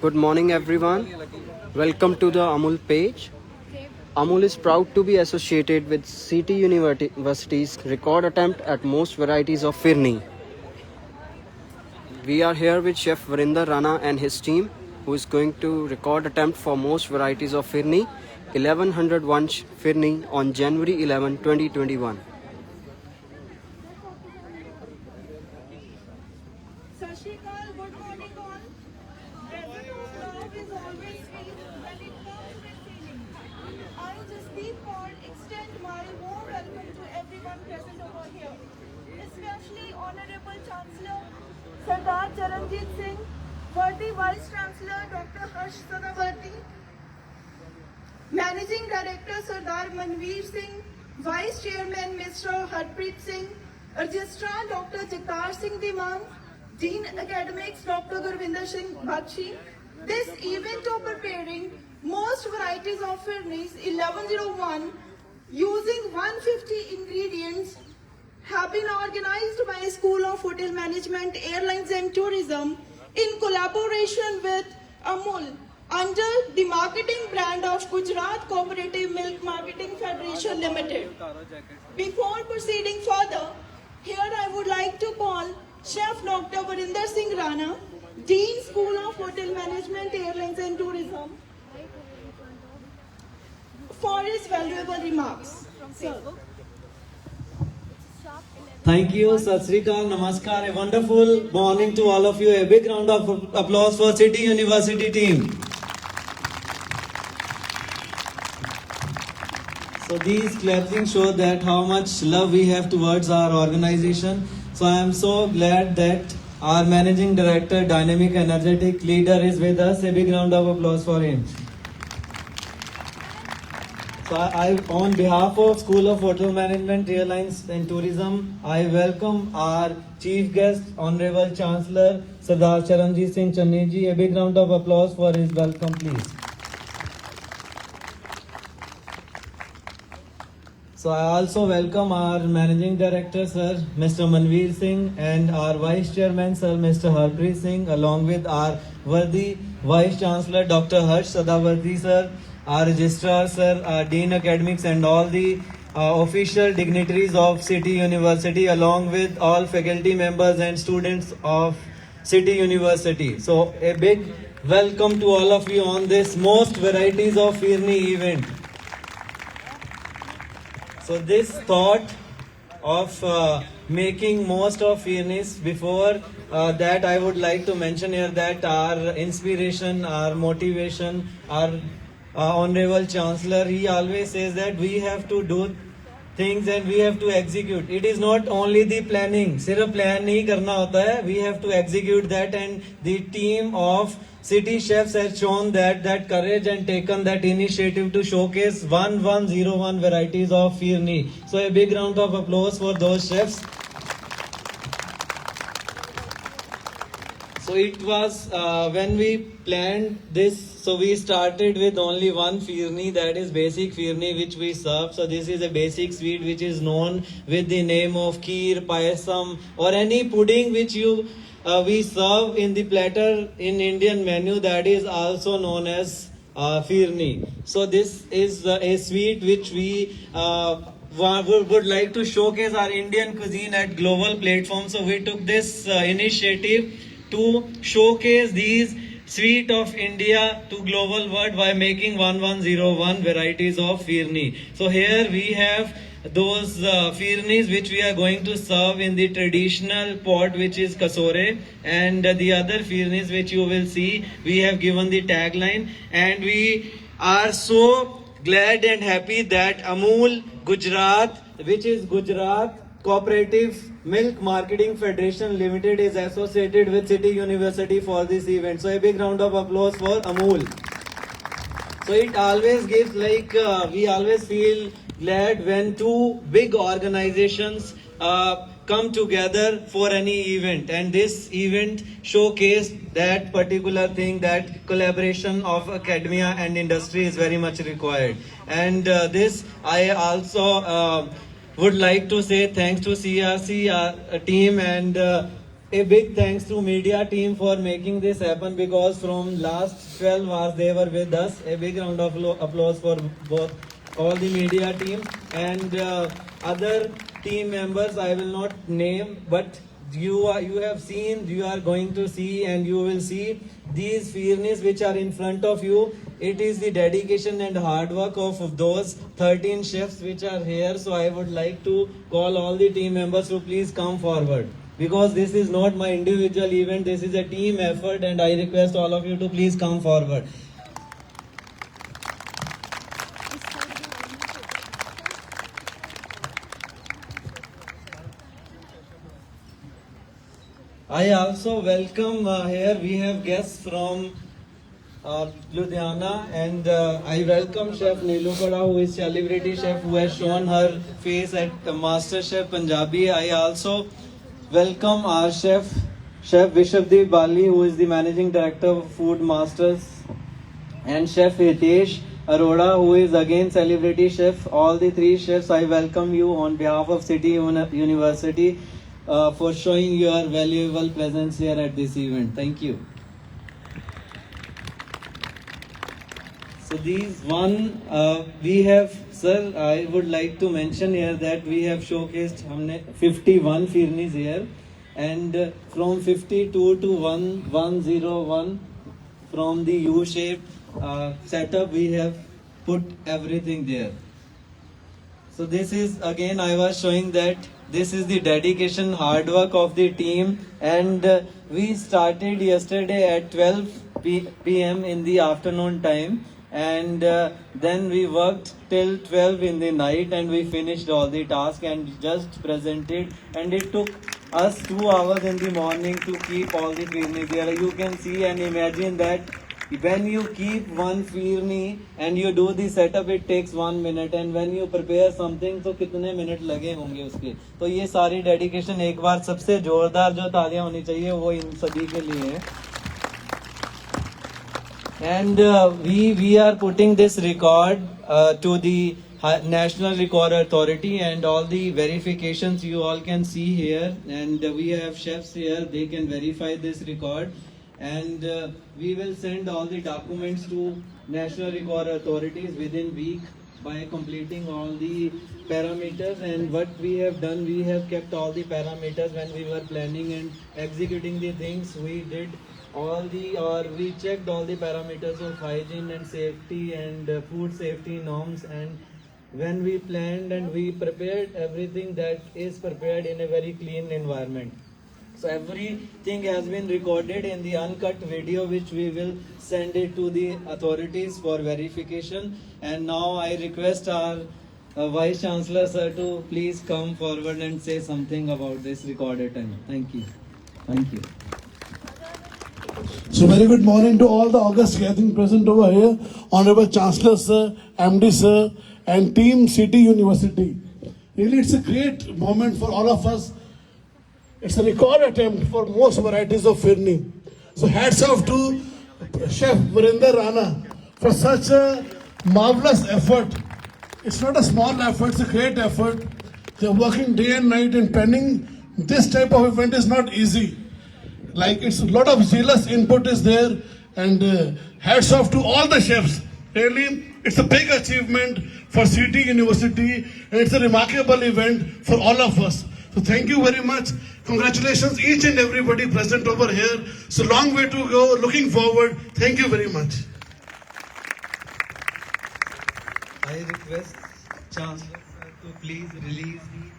Good morning, everyone. Welcome to the Amul page. Amul is proud to be associated with City University's record attempt at most varieties of Firni. We are here with Chef Varinder Rana and his team, who is going to record attempt for most varieties of Firni, 1101 Firni on January 11, 2021. Sashikal, good morning all. Desert of love is always sweet when it comes with feeling. I, Jasdeep Kaur, extend my warm welcome to everyone present over here, especially Honorable Chancellor Sardar Charanjit Singh, worthy Vice Chancellor Dr. Harsh Sadavarti, Managing Director Sardar Manveer Singh, Vice Chairman Mr. Harpreet Singh, Registrar Dr. Jagtar Singh Diman, Dean Academics Dr. Gurvinder Singh Bakshi. This event of preparing most varieties of Firnis 1101 using 150 ingredients have been organized by School of Hotel Management, Airlines and Tourism in collaboration with Amul under the marketing brand of Gujarat Cooperative Milk Marketing Federation Limited. Before proceeding further, here I would like to call Chef Dr. Varinder Singh Rana, Dean School of Hotel Management, Airlines and Tourism, for his valuable remarks. Sir. Thank you, Sat Sri Akal, Namaskar. A wonderful morning to all of you. A big round of applause for City University team. So these clapping show that how much love we have towards our organization. So I am so glad that our Managing Director, Dynamic Energetic Leader is with us. A big round of applause for him. So on behalf of School of Hotel Management, Airlines and Tourism, I welcome our Chief Guest, Honorable Chancellor Sardar Charanjit Singh Channi ji. A big round of applause for his welcome, please. So I also welcome our Managing Director, Sir, Mr. Manveer Singh, and our Vice Chairman, Sir, Mr. Harpreet Singh, along with our worthy Vice Chancellor, Dr. Harsh Sadavarti, Sir, our Registrar, Sir, our Dean Academics, and all the official dignitaries of City University, along with all faculty members and students of City University. So a big welcome to all of you on this most varieties of Firni event. So this thought of making most of Firnis, before that I would like to mention here that our inspiration, our motivation, our Honorable Chancellor, he always says that we have to do things and we have to execute. It is not only the planning, सिर्फ plan नहीं करना होता है, we have to execute that, and the team of City Chefs has shown that courage and taken that initiative to showcase 1101 varieties of Firni. So a big round of applause for those chefs. So it was when we planned this, so we started with only one Firni, that is basic Firni, which we serve. So this is a basic sweet which is known with the name of Kheer, Payasam, or any pudding which we serve in the platter in Indian menu, that is also known as Firni. So this is a sweet which we would like to showcase our Indian cuisine at global platform. So we took this initiative to showcase these sweet of India to global world by making 1101 varieties of Firni. So here we have those Firnis which we are going to serve in the traditional pot, which is Kasore, and the other Firnis which you will see, we have given the tagline, and we are so glad and happy that Amul Gujarat, which is Gujarat Cooperative Milk Marketing Federation Limited, is associated with City University for this event. So a big round of applause for Amul. So it always gives we always feel glad when two big organizations come together for any event, and this event showcased that particular thing, that collaboration of academia and industry is very much required. And this I also would like to say thanks to CRC team and a big thanks to media team for making this happen, because from last 12 hours they were with us. A big round of applause for both all the media team and other team members. I will not name, but you have seen, you are going to see, and you will see these Fearnis which are in front of you. It is the dedication and hard work of those 13 chefs which are here. So I would like to call all the team members to please come forward, because this is not my individual event, this is a team effort, and I request all of you to please come forward. I also welcome here we have guests from Ludhiana, and I welcome Chef Neelu Kada, who is celebrity chef, who has shown her face at Master Chef Punjabi. I also welcome our chef Vishabdeep Bali, who is the managing director of Food Masters, and Chef Hitesh Arora, who is again celebrity chef. All the three chefs, I welcome you on behalf of City University for showing your valuable presence here at this event. Thank you. So these one we have, sir, I would like to mention here that we have showcased हमने 51 Fearnis here, and from 52 to 101 from the U-shaped setup we have put everything there. So this is, again I was showing that this is the dedication, hard work of the team, and we started yesterday at 12 p.m. in the afternoon time, and then we worked till 12 in the night, and we finished all the tasks and just presented, and it took us 2 hours in the morning to keep all the Fearni there. You can see and imagine that when you keep one Fearni and you do the setup, it takes 1 minute, and when you prepare something तो कितने minute लगे होंगे उसके. तो ये सारी dedication, एक बार सबसे जोरदार जो तालियां होनी चाहिए वो इन सभी के लिए है. And we are putting this record to the National Record Authority, and all the verifications you all can see here, and we have chefs here, they can verify this record, and we will send all the documents to National Record Authorities within week by completing all the parameters. And what we have done, we have kept all the parameters when we were planning and executing the things. We did we checked all the parameters of hygiene and safety and food safety norms, and when we planned and we prepared everything that is prepared in a very clean environment. So everything has been recorded in the uncut video, which we will send it to the authorities for verification. And now I request our Vice Chancellor sir to please come forward and say something about this recorded time. Thank you. Thank you. So very good morning to all the august gathering present over here, Honorable Chancellor Sir, MD Sir, and Team City University. Really, it's a great moment for all of us. It's a record attempt for most varieties of Fearni. So hats off to Chef Varinder Rana for such a marvelous effort. It's not a small effort, it's a great effort. They're working day and night, and planning this type of event is not easy. Like, it's a lot of zealous input is there, and hats off to all the chefs. Really, it's a big achievement for City University, and it's a remarkable event for all of us. So thank you very much. Congratulations each and everybody present over here. So long way to go. Looking forward. Thank you very much. I request Chancellor sir to please release the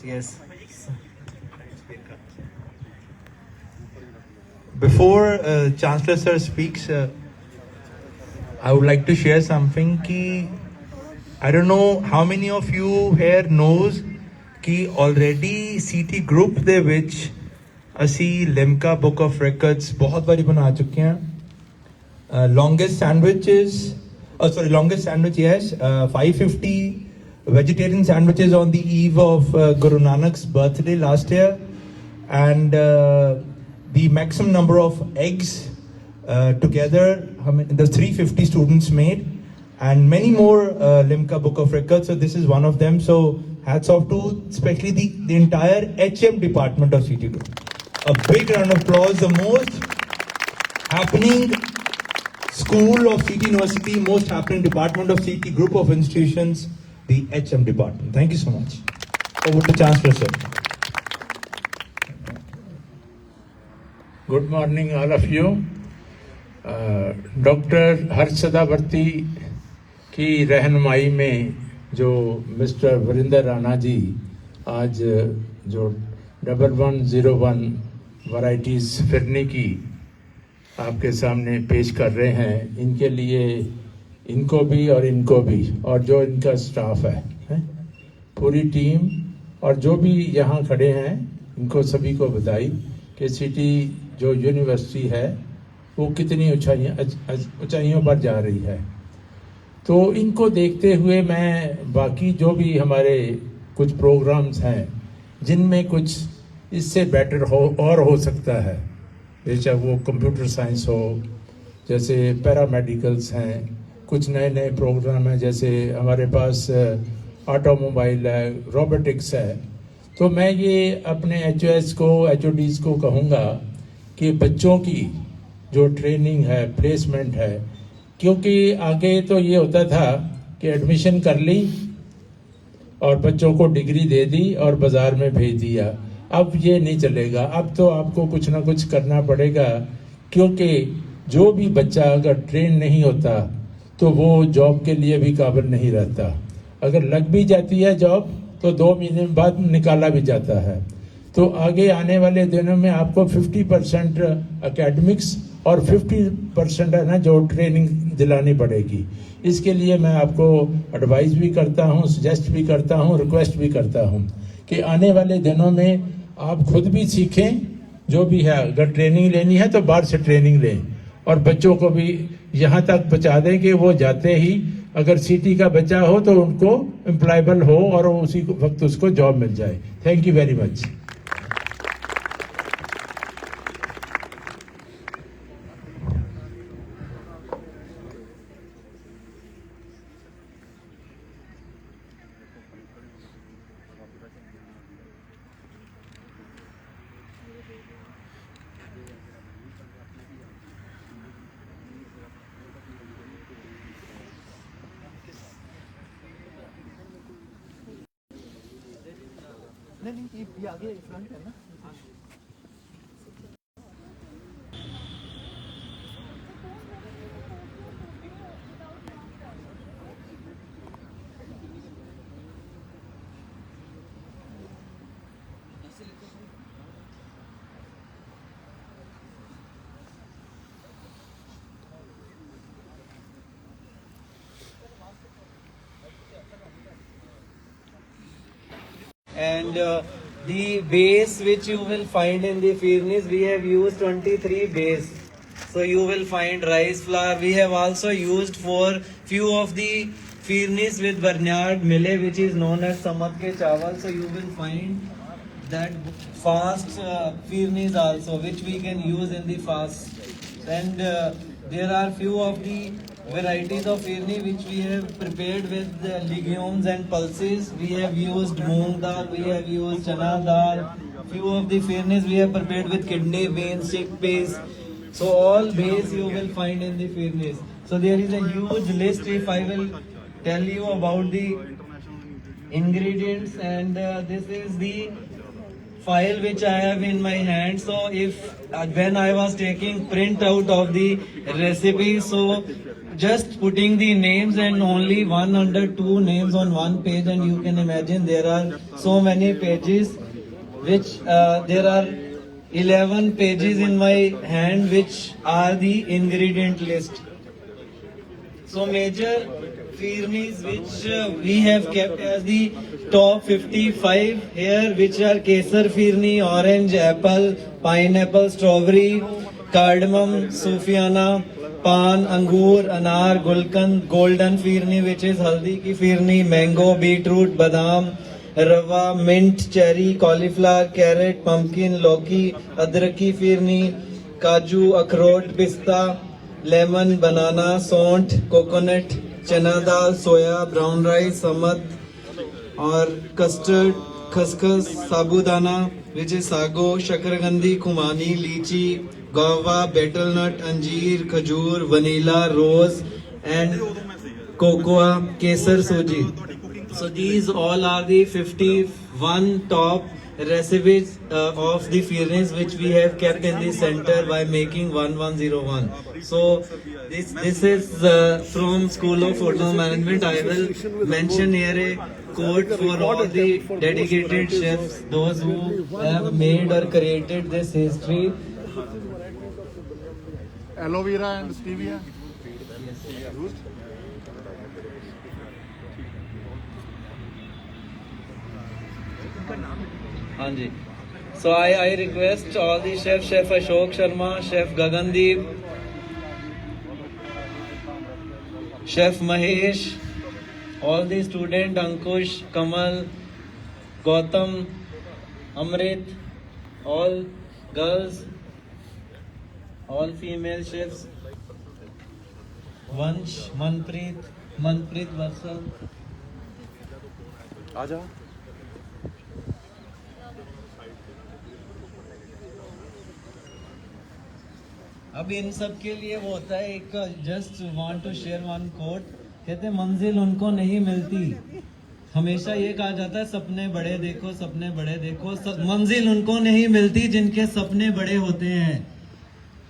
Yes. before Chancellor Sir speaks, I would like to share something. Ki I don't know how many of you here knows कि already CT group ਦੇ ਵਿੱਚ ਅਸੀਂ Limca Book of Records बहुत बारी बना चुके हैं. Longest sandwich, yes, 550 vegetarian sandwiches on the eve of Guru Nanak's birthday last year, and the maximum number of eggs together the 350 students made, and many more Limca Book of Records. So this is one of them. So hats off to especially the entire HM department of CT Group. A big round of applause. The most happening school of CT University, most happening department of CT Group of institutions, the HM department. Thank you so much. Over to Chancellor Sir. Good morning, all of you. Doctor Harsh Sadavarte की रहनुमाई में जो mister Varinder Rana ji आज जो 1101 varieties phirni की आपके सामने पेश कर रहे हैं, इनके लिए इनको भी और इनको भी और जो इनका स्टाफ है पूरी टीम और जो भी यहाँ खड़े हैं, इनको सभी को बधाई कि सिटी जो यूनिवर्सिटी है वो कितनी ऊंचाइयों पर जा रही है. तो इनको देखते हुए मैं बाकी जो भी हमारे कुछ प्रोग्राम्स हैं जिनमें कुछ इससे बेटर हो सकता है, बेशक वो कंप्यूटर साइंस हो, जैसे पैरामेडिकल्स हैं, कुछ नए नए प्रोग्राम हैं, जैसे हमारे पास ऑटोमोबाइल है, रोबोटिक्स है. तो मैं ये अपने HOS को HODs को कहूँगा कि बच्चों की जो ट्रेनिंग है, प्लेसमेंट है, क्योंकि आगे तो ये होता था कि एडमिशन कर ली और बच्चों को डिग्री दे दी और बाज़ार में भेज दिया. अब ये नहीं चलेगा. अब तो आपको कुछ ना कुछ करना पड़ेगा, क्योंकि जो भी बच्चा अगर ट्रेन नहीं होता तो वो जॉब के लिए भी काबिल नहीं रहता. अगर लग भी जाती है जॉब तो 2 महीने बाद निकाला भी जाता है. तो आगे आने वाले दिनों में आपको 50% एकेडमिक्स और 50% है ना जो ट्रेनिंग दिलानी पड़ेगी. इसके लिए मैं आपको एडवाइस भी करता हूँ, सजेस्ट भी करता हूँ, रिक्वेस्ट भी करता हूँ कि आने वाले दिनों में आप खुद भी सीखें. जो भी है, अगर ट्रेनिंग लेनी है तो बाहर से ट्रेनिंग लें और बच्चों को भी यहाँ तक पहुँचा दें कि वो जाते ही अगर सिटी का बच्चा हो तो उनको एम्प्लॉयबल हो और उसी वक्त उसको जॉब मिल जाए. Thank you very much. And the base which you will find in the Firnis, we have used 23 base. So you will find rice flour. We have also used for few of the Firnis with Barnyard Millet, which is known as Samat ke Chawal. So you will find that fast Firnis also, which we can use in the fast. And there are few of the varieties of firni which we have prepared with legumes and pulses. We have used moong dal, we have used chana dal. Few of the firnis we have prepared with kidney beans, chickpeas. So all base you will find in the firnis. So there is a huge list if I will tell you about the ingredients, and this is the file which I have in my hand. So if when I was taking print out of the recipe, so just putting the names and only 102 names on one page, and you can imagine there are so many pages which there are 11 pages in my hand which are the ingredient list. So major firnis which we have kept as the top 55 here, which are Kesar firni, orange, apple, pineapple, strawberry, cardamom, Sufiana, pan, angur, anar, gulkand, golden firni which is haldi ki firni, mango, beetroot, badam, rava, mint, cherry, cauliflower, carrot, pumpkin, lauki, adraki firni, kaju, akhrot, pista, lemon, banana, sont, coconut, चना दाल, सोया, brown rice, Samad और custard, खसखस, साबूदाना which is sago, शकरकंदी, खुमानी, लीची, गावा, battle नट, अंजीर, खजूर, vanilla, rose and cocoa, केसर, सूजी. So these all are the 51 top recipes of the firnis which we have kept in the center by making 1101. So this is from School of Hotel Management. I will mention here a quote for all the dedicated chefs, those who have made or created this history. Aloe vera and stevia. हाँ जी. So I request all the chefs, Chef Ashok Sharma, Chef Gagandeep, Chef Mahesh, all the student Ankush, Kamal, Gautam, Amrit, all girls, all female chefs, Vansh, Manpreet Varsal. आजा. अब इन सब के लिए वो होता है एक just want to share one quote. कहते मंजिल उनको नहीं मिलती, हमेशा ये कहा जाता है सपने बड़े देखो, सपने बड़े देखो. मंजिल उनको नहीं मिलती जिनके सपने बड़े होते हैं.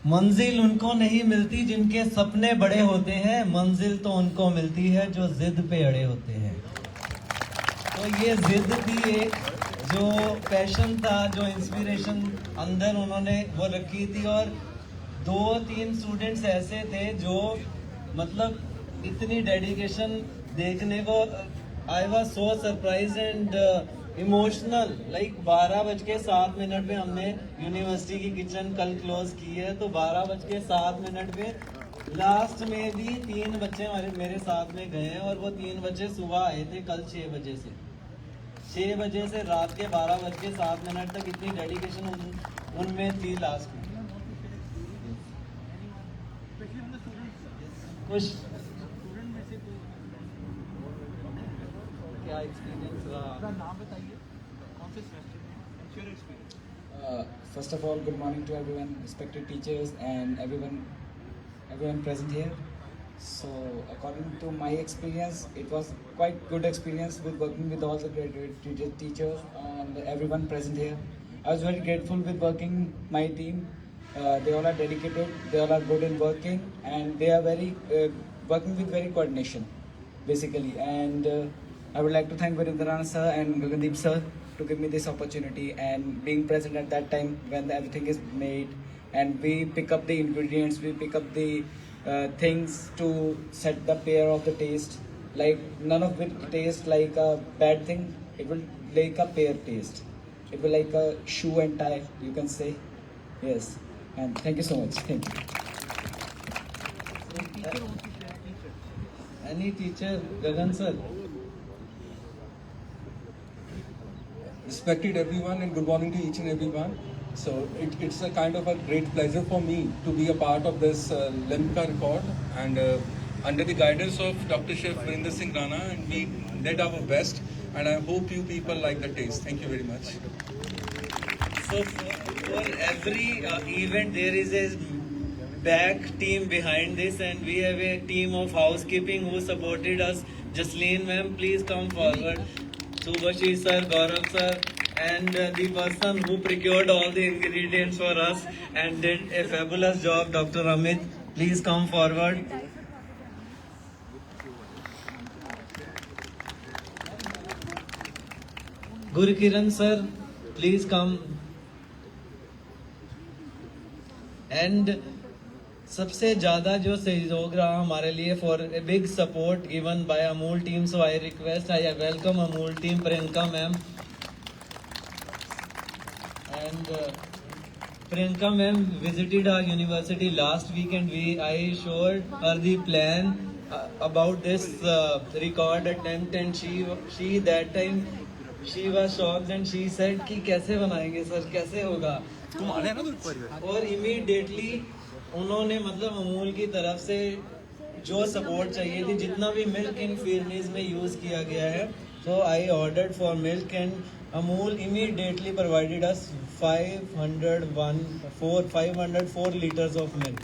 मंजिल उनको नहीं मिलती जिनके सपने बड़े होते हैं. मंजिल तो उनको मिलती है जो जिद पे अड़े होते हैं. तो ये जिद थी एक, जो पैशन था, जो इंस्पिरेशन अंदर उन्होंने वो रखी थी. और 2-3 स्टूडेंट्स ऐसे थे जो मतलब इतनी डेडिकेशन देखने को, I was so surprise and emotional. Like 12:07 में हमने यूनिवर्सिटी की किचन कल क्लोज की है, तो 12:07 में लास्ट में भी 3 बच्चे मेरे साथ में गए हैं. और वो 3 बच्चे सुबह आए थे कल 6 बजे से. 6 बजे से रात के 12:07 तक इतनी डेडिकेशन उनमें थी. लास्ट में कुछ क्या एक्सपीरियंस रहा? नाम बताइए, कौन से सेमेस्टर में, experience. First of all, good morning to everyone, respected teachers and everyone present here. So, according to my experience, it was quite good experience with working with all the great teachers and everyone present here. I was very grateful with working my team. They all are dedicated, they all are good in working, and they are very working with very coordination, basically. And I would like to thank Virendra Rana sir and Gagandeep sir to give me this opportunity and being present at that time when everything is made, and we pick up the ingredients, we pick up the things to set the pair of the taste. Like none of it taste like a bad thing. It will like a pair taste. It will like a shoe and tie, you can say. Yes. And thank you so much. Thank you. Any teacher, Gagan sir? Respected everyone and good morning to each and everyone. So it's a kind of a great pleasure for me to be a part of this Limca record, and under the guidance of Dr. Chef Virendra Singh Rana, and we did our best, and I hope you people like the taste. Thank you very much. So for every event there is a back team behind this, and we have a team of housekeeping who supported us. Jasleen ma'am, please come forward. Subhashi sir, Gaurav sir, and the person who procured all the ingredients for us and did a fabulous job, Dr. Amit, please come forward. Gurkiran sir, please come. And सबसे ज़्यादा जो सहयोग रहा हमारे लिए for a big support given by Amul team. So I request, I welcome Amul team, Priyanka ma'am. And Priyanka ma'am visited our university last week, and I showed her the plan about this record attempt, and she that time she was shocked and she said कि कैसे बनाएंगे sir, कैसे होगा. और immediately उन्होंने मतलब अमूल की तरफ से जो सपोर्ट चाहिए थी, जितना भी मिल्क इन फिरनीज में यूज़ किया गया है, so I ordered for milk and Amul immediately provided us 504 liters of milk.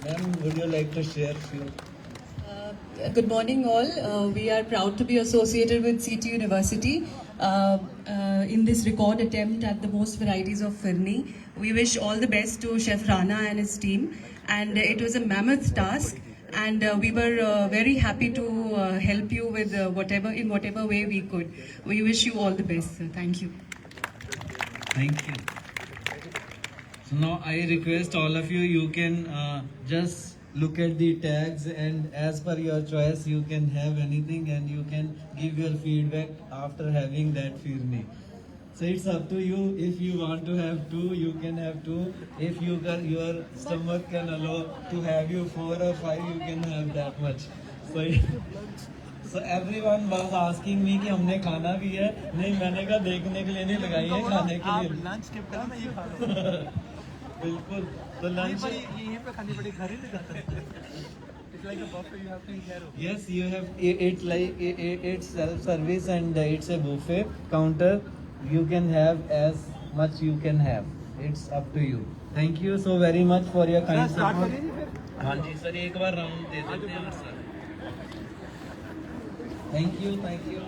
Ma'am, would you like to share few? Good morning all. We are proud to be associated with CT University in this record attempt at the most varieties of firni. We wish all the best to Chef Rana and his team, and it was a mammoth task. And we were very happy to help you with whatever way we could. We wish you all the best, sir. Thank you. Thank you. So now I request all of you, you can just look at the tags, and as per your choice, you can have anything, and you can give your feedback after having that firni. So it's up to you. If you want to have 2, you can have 2. If your stomach can allow to have you 4 or 5, you can have that much. So everyone was asking me कि हमने खाना भी है. नहीं, मैंने कहा देखने के लिए नहीं लगाई है, खाने के लिए. लंच स्किप करो, मैं ये खा रहा हूँ. बिल्कुल. तो लंच यहीं पे खानी पड़ेगी, घर ही नहीं खाता. It's like a buffet, you have to eat here. Yes, you have it's like it's self service, and it's a buffet counter. You can have as much you can have. It's up to you. Thank you so very much for your kind support. हाँ जी sir, एक बार round दे देते हैं sir. Thank you, thank you.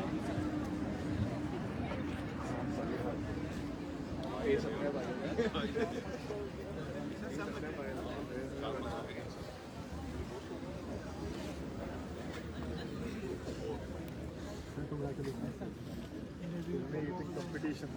competition.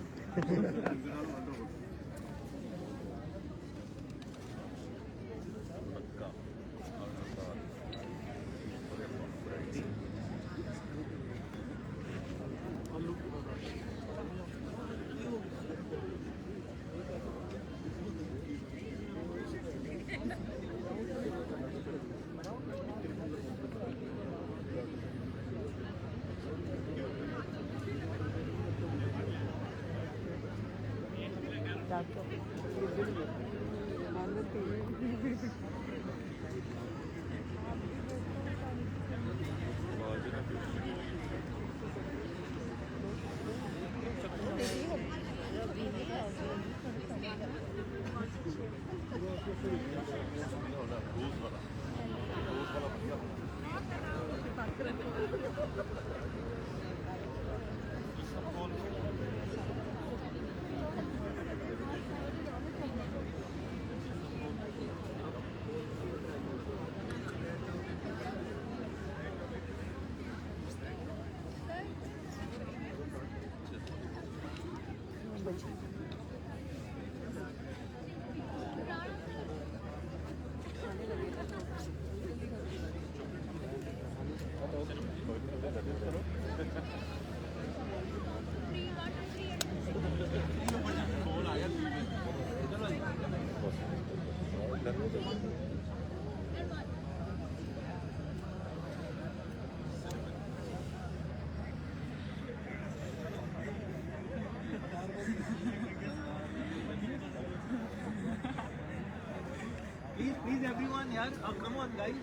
Please everyone, yaar, come on guys.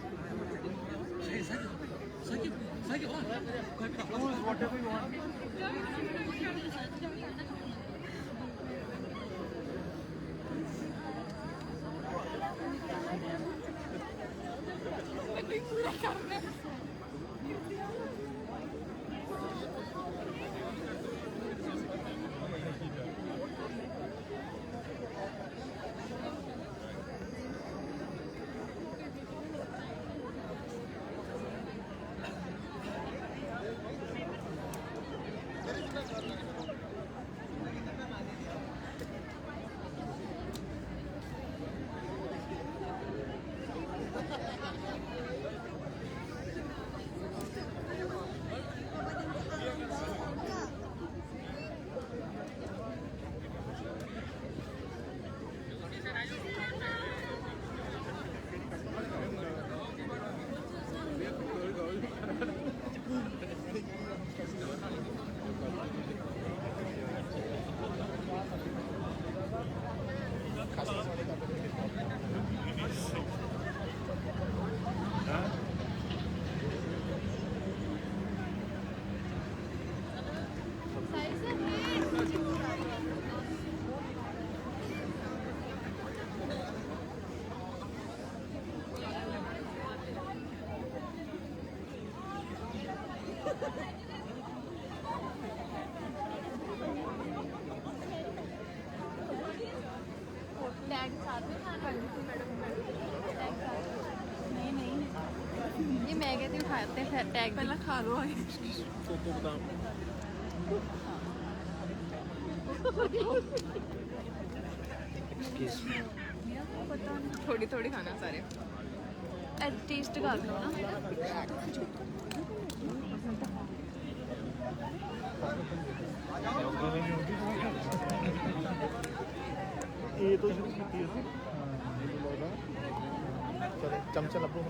Choose whatever you want. ਇਹ ਮੈਂ ਕਹਿੰਦੀ ਖਾਇਆ ਤੇ ਫਿਰ ਟੈਗ ਪਹਿਲਾਂ ਖਾ ਲਓ ਕੋਕੋ ਬਦਾਮ एक्सक्यूज मी ਪਤਾ ਨਹੀਂ थोड़ी थोड़ी खाना सारे ਟੇਸਟ ਕਰ ਲਓ ਨਾ ਇਹ ਤੋਂ ਸ਼ੁਰੂ ਕੀਤੀ ਅਸੀਂ ਚਲੋ ਚਮਚਾ ਲੱਭੋ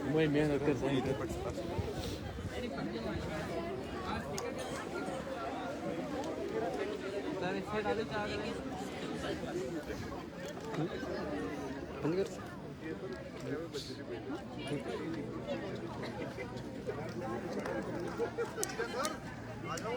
मैं मेहनत कर रही बंद कर आ जाओ